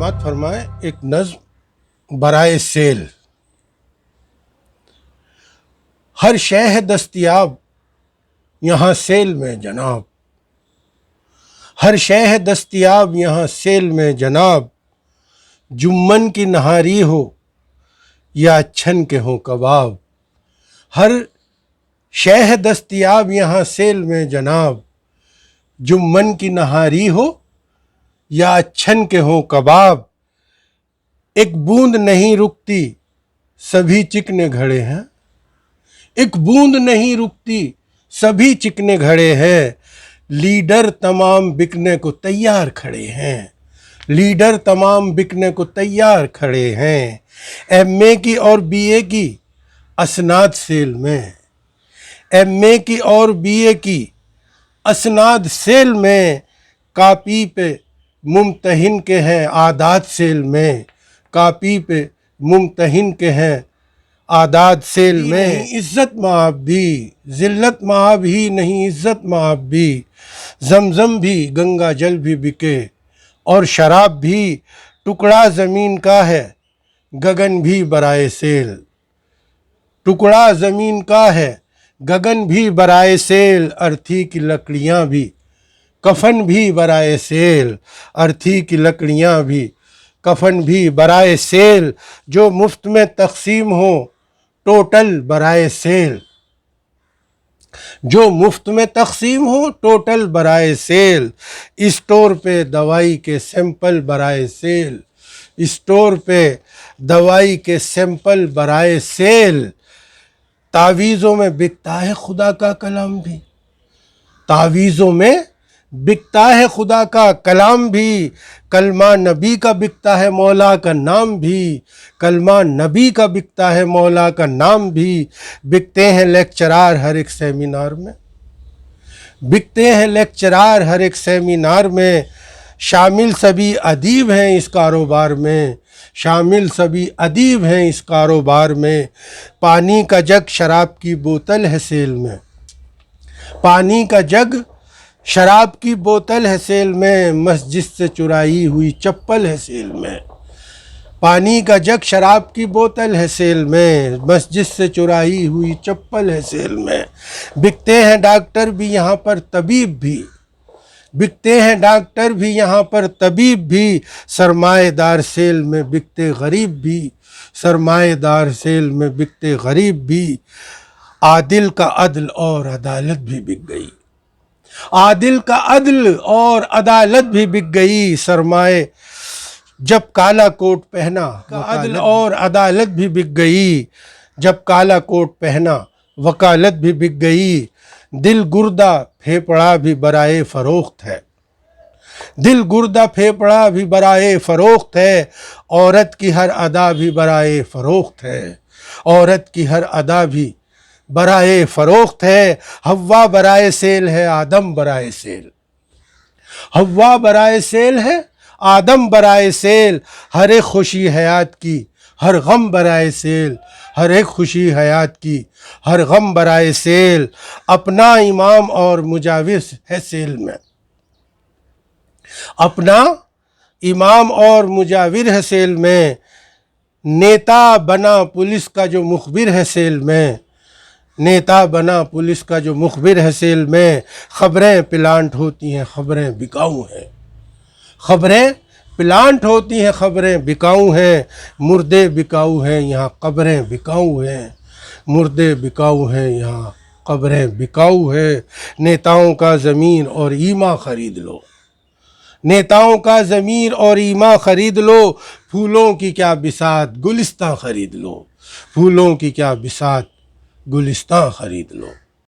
سماعت فرمائیں ایک نظم برائے سیل۔ ہر شے ہے دستیاب یہاں سیل میں جناب، ہر شے ہے دستیاب یہاں سیل میں جناب، جمن کی نہاری ہو یا چھن کے ہوں کباب، ہر شے ہے دستیاب یہاں سیل میں جناب، جمن کی نہاری ہو یا چھن کے ہوں کباب، ایک بوند نہیں رکتی سبھی چکنے گھڑے ہیں، ایک بوند نہیں رکتی سبھی چکنے گھڑے ہیں، لیڈر تمام بکنے کو تیار کھڑے ہیں، لیڈر تمام بکنے کو تیار کھڑے ہیں، ایم اے کی اور بی اے کی اسناد سیل میں، ایم اے کی اور بی اے کی اسناد سیل میں، کاپی پہ ممتحن کے ہیں عادات سیل میں، کاپی پہ ممتحن کے ہیں عادات سیل میں، عزت مآب بھی ذلت مآب ہی نہیں، عزت مآب بھی، زمزم بھی گنگا جل بھی بکے اور شراب بھی، ٹکڑا زمین کا ہے گگن بھی برائے سیل، ٹکڑا زمین کا ہے گگن بھی برائے سیل، ارتھی کی لکڑیاں بھی کفن بھی برائے سیل، ارتھی کی لکڑیاں بھی کفن بھی برائے سیل، جو مفت میں تقسیم ہو ٹوٹل برائے سیل، جو مفت میں تقسیم ہو ٹوٹل برائے سیل، اسٹور پہ دوائی کے سیمپل برائے سیل، اسٹور پہ دوائی کے سیمپل برائے سیل، تعویذوں میں بکتا ہے خدا کا کلام بھی، تعویذوں میں بکتا ہے خدا کا کلام بھی، کلمہ نبی کا بکتا ہے مولا کا نام بھی، کلمہ نبی کا بکتا ہے مولا کا نام بھی، بکتے ہیں لیکچرار ہر ایک سیمینار میں، بکتے ہیں لیکچرار ہر ایک سیمینار میں، شامل سبھی ادیب ہیں اس کاروبار میں، شامل سبھی ادیب ہیں اس کاروبار میں، پانی کا جگ شراب کی بوتل ہے سیل میں، پانی کا جگ شراب کی بوتل ہے سیل میں، مسجد سے چرائی ہوئی چپل ہے سیل میں، پانی کا جگ شراب کی بوتل ہے سیل میں، مسجد سے چرائی ہوئی چپل ہے سیل میں، بکتے ہیں ڈاکٹر بھی یہاں پر طبیب بھی، بکتے ہیں ڈاکٹر بھی یہاں پر طبیب بھی، سرمایہ دار سیل میں بکتے غریب بھی، سرمایہ دار سیل میں بکتے غریب بھی، عادل کا عدل اور عدالت بھی بک گئی، عادل کا عدل اور عدالت بھی بک گئی، سرمایہ جب کالا کوٹ پہنا عدل اور عدالت بھی بک گئی، جب کالا کوٹ پہنا وکالت بھی بک گئی، دل گردہ پھیپڑا بھی برائے فروخت ہے، دل گردہ پھیپڑا بھی برائے فروخت ہے، عورت کی ہر ادا بھی برائے فروخت ہے، عورت کی ہر ادا بھی برائے فروخت ہے، حوا برائے سیل ہے آدم برائے سیل، حوا برائے سیل ہے آدم برائے سیل، ہر ایک خوشی حیات کی ہر غم برائے سیل، ہر ایک خوشی حیات کی ہر غم برائے سیل، اپنا امام اور مجاور ہے سیل میں، اپنا امام اور مجاور ہے سیل میں، نیتا بنا پولیس کا جو مخبر ہے سیل میں، نیتا بنا پولیس کا جو مخبر ہے سیل میں، خبریں پلانٹ ہوتی ہیں خبریں بکاؤ ہیں، خبریں پلانٹ ہوتی ہیں خبریں بکاؤ ہیں، مردے بکاؤ ہیں یہاں قبریں بکاؤ ہیں، مردے بکاؤ ہیں یہاں قبریں بکاؤ ہیں، نیتاؤں کا زمین اور ایما خرید لو، نیتاؤں کا زمین اور ایما خرید لو، پھولوں کی کیا بساط گلستاں خرید لو، پھولوں کی کیا بساط گلستاں خرید لو۔